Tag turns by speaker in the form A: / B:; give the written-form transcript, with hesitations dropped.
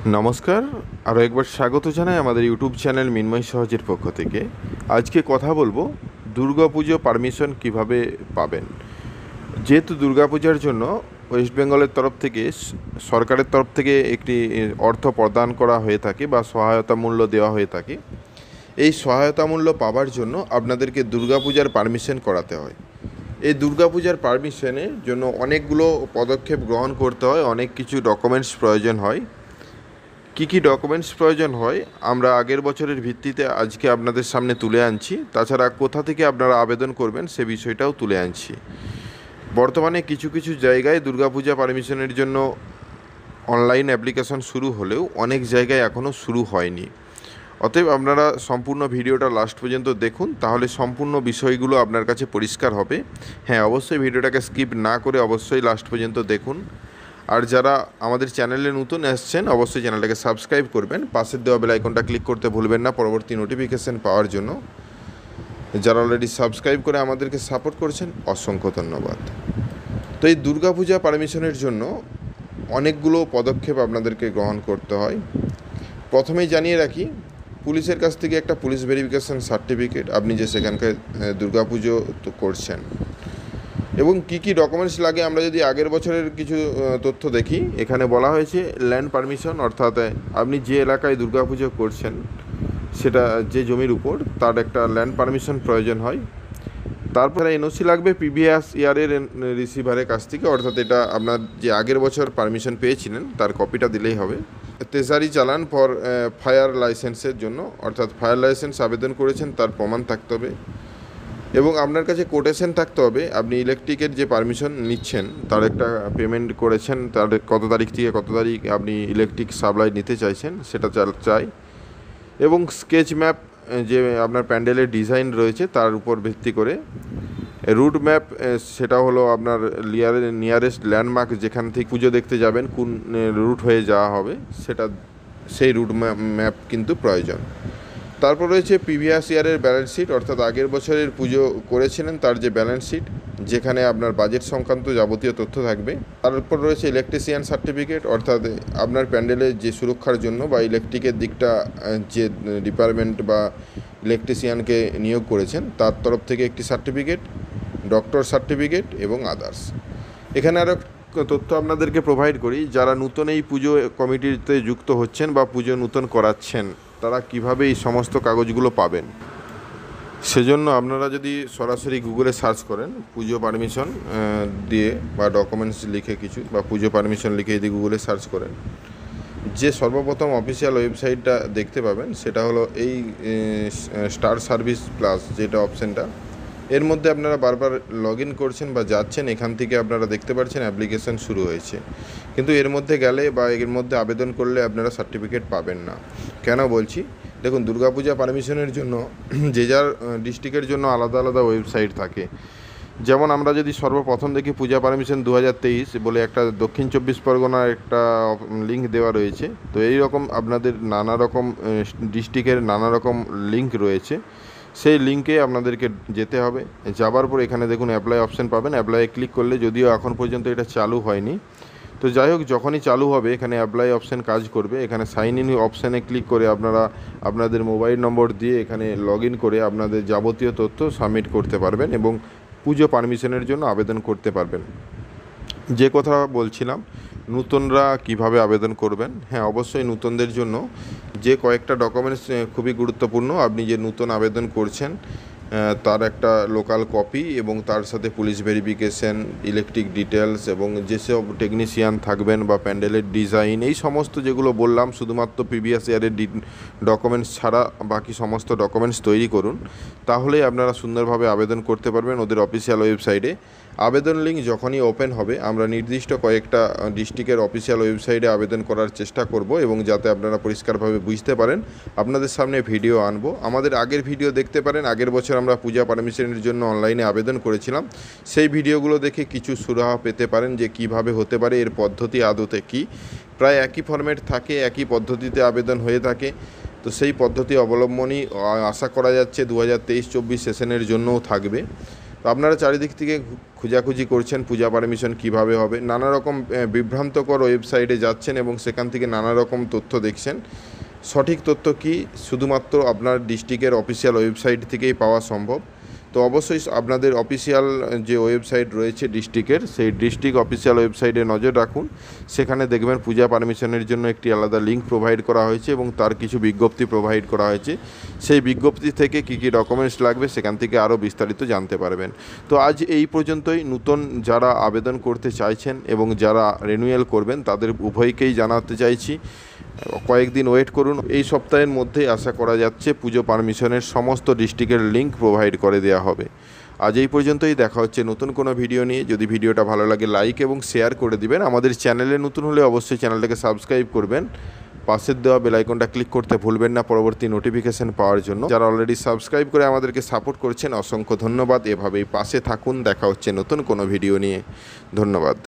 A: নমস্কার, আরও একবার স্বাগত জানাই আমাদের ইউটিউব চ্যানেল মিন্ময় সহজের পক্ষ থেকে। আজকে কথা বলবো দুর্গা পুজো পারমিশন কিভাবে পাবেন। যেহেতু দুর্গা পূজার জন্য ওয়েস্ট বেঙ্গলের তরফ থেকে সরকারের তরফ থেকে একটি অর্থ প্রদান করা হয়ে থাকে বা সহায়তা মূল্য দেওয়া হয়ে থাকে। এই সহায়তা মূল্য পাওয়ার জন্য আপনাদেরকে দুর্গা পূজার পারমিশন করাতে হয়। এই দুর্গা পূজার পারমিশনের জন্য অনেকগুলো পদক্ষেপ গ্রহণ করতে হয়, অনেক কিছু ডকুমেন্টস প্রয়োজন হয়। কী ডকুমেন্টস প্রয়োজন হয় আমরা আগের বছরের ভিত্তিতে আজকে আপনাদের সামনে তুলে আনছি। তাছাড়া কোথা থেকে আপনারা আবেদন করবেন সে বিষয়টাও তুলে আনছি। বর্তমানে কিছু কিছু জায়গায় দুর্গাপূজা পারমিশনের জন্য অনলাইন অ্যাপ্লিকেশন শুরু হলেও অনেক জায়গায় এখনও শুরু হয়নি। অতএব আপনারা সম্পূর্ণ ভিডিওটা লাস্ট পর্যন্ত দেখুন, তাহলে সম্পূর্ণ বিষয়গুলো আপনার কাছে পরিষ্কার হবে। হ্যাঁ, অবশ্যই ভিডিওটাকে স্কিপ না করে অবশ্যই লাস্ট পর্যন্ত দেখুন। আর যারা আমাদের চ্যানেলে নতুন এসছেন অবশ্যই চ্যানেলটাকে সাবস্ক্রাইব করবেন, পাশের দেওয়া বেল আইকনটা ক্লিক করতে ভুলবেন না পরবর্তী নোটিফিকেশান পাওয়ার জন্য। যারা অলরেডি সাবস্ক্রাইব করে আমাদেরকে সাপোর্ট করছেন অসংখ্য ধন্যবাদ। তো এই দুর্গাপূজা পারমিশনের জন্য অনেকগুলো পদক্ষেপ আপনাদেরকে গ্রহণ করতে হয়। প্রথমেই জানিয়ে রাখি, পুলিশের কাছ থেকে একটা পুলিশ ভেরিফিকেশান সার্টিফিকেট আপনি যে সেখানকার দুর্গাপুজো তো করছেন, এবং কী ডকুমেন্টস লাগে আমরা যদি আগের বছরের কিছু তথ্য দেখি, এখানে বলা হয়েছে ল্যান্ড পারমিশন, অর্থাৎ আপনি যে এলাকায় দুর্গাপুজো করছেন সেটা যে জমির উপর তার একটা ল্যান্ড পারমিশন প্রয়োজন হয়। তারপরে এনওসি লাগবে প্রিভিয়াস ইয়ারের রিসিভারের কাছ থেকে, অর্থাৎ এটা আপনার যে আগের বছর পারমিশন পেয়েছিলেন তার কপিটা দিলেই হবে। তেজারি চালান ফর ফায়ার লাইসেন্সের জন্য, অর্থাৎ ফায়ার লাইসেন্স আবেদন করেছেন তার প্রমাণ থাকতে হবে, এবং আপনার কাছে কোটেশন থাকতে হবে আপনি ইলেকট্রিকের যে পারমিশন নিচ্ছেন তার একটা পেমেন্ট করেছেন, তার কত তারিখ থেকে কত তারিখ আপনি ইলেকট্রিক সাপ্লাই নিতে চাইছেন সেটা চাই, এবং স্কেচ ম্যাপ যে আপনার প্যান্ডেলের ডিজাইন রয়েছে তার উপর ভিত্তি করে রুট ম্যাপ, সেটা হলো আপনার নিয়ারেস্ট ল্যান্ডমার্ক যেখান থেকে পুজো দেখতে যাবেন কোন রুট হয়ে যাওয়া হবে সেটা, সেই রুট ম্যাপ কিন্তু প্রয়োজন। তারপর রয়েছে প্রিভিয়াস ইয়ারের ব্যালেন্স শিট, অর্থাৎ আগের বছরের পুজো করেছিলেন তার যে ব্যালেন্স শিট যেখানে আপনার বাজেট সংক্রান্ত যাবতীয় তথ্য থাকবে। তারপর রয়েছে ইলেকট্রিশিয়ান সার্টিফিকেট, অর্থাৎ আপনার প্যান্ডেলের যে সুরক্ষার জন্য বা ইলেকট্রিকের দিকটা যে ডিপার্টমেন্ট বা ইলেকট্রিশিয়ানকে নিয়োগ করেছেন তার তরফ থেকে একটি সার্টিফিকেট, ডক্টর সার্টিফিকেট এবং আদার্স। এখানে আরও তথ্য আপনাদেরকে প্রোভাইড করি, যারা নতুন এই পুজো কমিটিতে যুক্ত হচ্ছেন বা পুজো নতুন করাচ্ছেন তারা কিভাবে এই সমস্ত কাগজগুলো পাবেন। সেজন্য আপনারা যদি সরাসরি গুগলে সার্চ করেন পুজো পারমিশন দিয়ে বা ডকুমেন্টস লিখে কিছু বা পুজো পারমিশন লিখে যদি গুগলে সার্চ করেন, যে সর্বপ্রথম অফিসিয়াল ওয়েবসাইটটা দেখতে পাবেন সেটা হলো এই স্টার সার্ভিস প্লাস যেটা অপশানটা, এর মধ্যে আপনারা বারবার লগ ইন করছেন বা যাচ্ছেন, এখান থেকে আপনারা দেখতে পাচ্ছেন অ্যাপ্লিকেশন শুরু হয়েছে, কিন্তু এর মধ্যে গেলে বা এর মধ্যে আবেদন করলে আপনারা সার্টিফিকেট পাবেন না। কেন বলছি, দেখুন দুর্গাপূজা পারমিশনের জন্য যে যার ডিস্ট্রিক্টের জন্য আলাদা আলাদা ওয়েবসাইট থাকে। যেমন আমরা যদি সর্বপ্রথম দেখি পূজা পারমিশন 2023 বলে একটা দক্ষিণ 24 পরগনার একটা লিঙ্ক দেওয়া রয়েছে। তো এই রকম আপনাদের নানা রকম ডিস্ট্রিক্টের নানা রকম লিঙ্ক রয়েছে, সেই লিঙ্কে আপনাদেরকে যেতে হবে। যাবার পর এখানে দেখুন অ্যাপ্লাই অপশান পাবেন, অ্যাপ্লাই ক্লিক করলে, যদিও এখন পর্যন্ত এটা চালু হয়নি, তো যাই হোক যখনই চালু হবে এখানে অ্যাপ্লাই অপশান কাজ করবে। এখানে সাইন ইন অপশানে ক্লিক করে আপনারা আপনাদের মোবাইল নম্বর দিয়ে এখানে লগ ইন করে আপনাদের যাবতীয় তথ্য সাবমিট করতে পারবেন এবং পুজো পারমিশনের জন্য আবেদন করতে পারবেন। যে কথা বলছিলাম, নতুনরা কিভাবে আবেদন করবেন। হ্যাঁ, অবশ্যই নতুনদের জন্য যে কয়েকটা ডকুমেন্টস খুবই গুরুত্বপূর্ণ। আপনি যে নতুন আবেদন করছেন তার একটা লোকাল কপি এবং তার সাথে পুলিশ ভেরিফিকেশন, ইলেকট্রিক ডিটেলস এবং যেসব টেকনিশিয়ান থাকবেন বা প্যান্ডেলের ডিজাইন, এই সমস্ত যেগুলো বললাম শুধুমাত্র প্রিভিয়াস ইয়ারের ডকুমেন্টস ছাড়া বাকি সমস্ত ডকুমেন্টস তৈরি করুন, তাহলেই আপনারা সুন্দরভাবে আবেদন করতে পারবেন ওদের অফিসিয়াল ওয়েবসাইটে। আবেদন লিঙ্ক যখনই ওপেন হবে আমরা নির্দিষ্ট কয়েকটা ডিস্ট্রিক্টের অফিসিয়াল ওয়েবসাইটে আবেদন করার চেষ্টা করব, এবং যাতে আপনারা পরিষ্কারভাবে বুঝতে পারেন আপনাদের সামনে ভিডিও আনবো। আমাদের আগের ভিডিও দেখতে পারেন, আগের বছর আমরা পূজা পারমিশনের জন্য অনলাইনে আবেদন করেছিলাম, সেই ভিডিওগুলো দেখে কিছু সুরাহা পেতে পারেন যে কিভাবে হতে পারে, এর পদ্ধতি আদতে কী। প্রায় একই ফরম্যাট থাকে, একই পদ্ধতিতে আবেদন হয়ে থাকে, তো সেই পদ্ধতি অবলম্বনই আশা করা যাচ্ছে 2023-24 সেশনের জন্যও থাকবে। তো আপনারা চারিদিক থেকে খোঁজাখুঁজি করছেন পূজা পারমিশন কিভাবে হবে, নানা রকম বিভ্রান্তকর ওয়েবসাইটে যাচ্ছেন এবং সেখান থেকে নানা রকম তথ্য দেখছেন। সঠিক তথ্য কি শুধুমাত্র আপনার ডিস্ট্রিক্টের অফিসিয়াল ওয়েবসাইট থেকেই পাওয়া সম্ভব। তো অবশ্যই আপনাদের অফিসিয়াল যে ওয়েবসাইট রয়েছে ডিস্ট্রিক্টের, সেই ডিস্ট্রিক্ট অফিসিয়াল ওয়েবসাইটে নজর রাখুন। সেখানে দেখবেন পূজা পারমিশনের জন্য একটি আলাদা লিঙ্ক প্রোভাইড করা হয়েছে এবং তার কিছু বিজ্ঞপ্তি প্রোভাইড করা হয়েছে। সেই বিজ্ঞপ্তি থেকে কী কী ডকুমেন্টস লাগবে সেখান থেকে আরও বিস্তারিত জানতে পারবেন। তো আজ এই পর্যন্তই। নতুন যারা আবেদন করতে চাইছেন এবং যারা রিনিউয়াল করবেন তাদের উভয়কেই জানাতে চাইছি কয়েকদিন ওয়েট করুন। এই সপ্তাহের মধ্যেই আশা করা যাচ্ছে পুজো পারমিশনের সমস্ত ডিস্ট্রিক্টের লিঙ্ক প্রোভাইড করে দেওয়া হবে। আজ এই পর্যন্তই, দেখা হচ্ছে নতুন কোনো ভিডিও নিয়ে। যদি ভিডিওটা ভালো লাগে লাইক এবং শেয়ার করে দিবেন। আমাদের চ্যানেলে নতুন হলে অবশ্যই চ্যানেলটাকে সাবস্ক্রাইব করবেন। পাশের দেওয়া বেল আইকনটা ক্লিক করতে ভুলবেন না পরবর্তী নোটিফিকেশন পাওয়ার জন্য। যারা অলরেডি সাবস্ক্রাইব করে আমাদেরকে সাপোর্ট করছেন অসংখ্য ধন্যবাদ। এভাবেই পাশে থাকুন। দেখা হচ্ছে নতুন কোনো ভিডিও নিয়ে। ধন্যবাদ।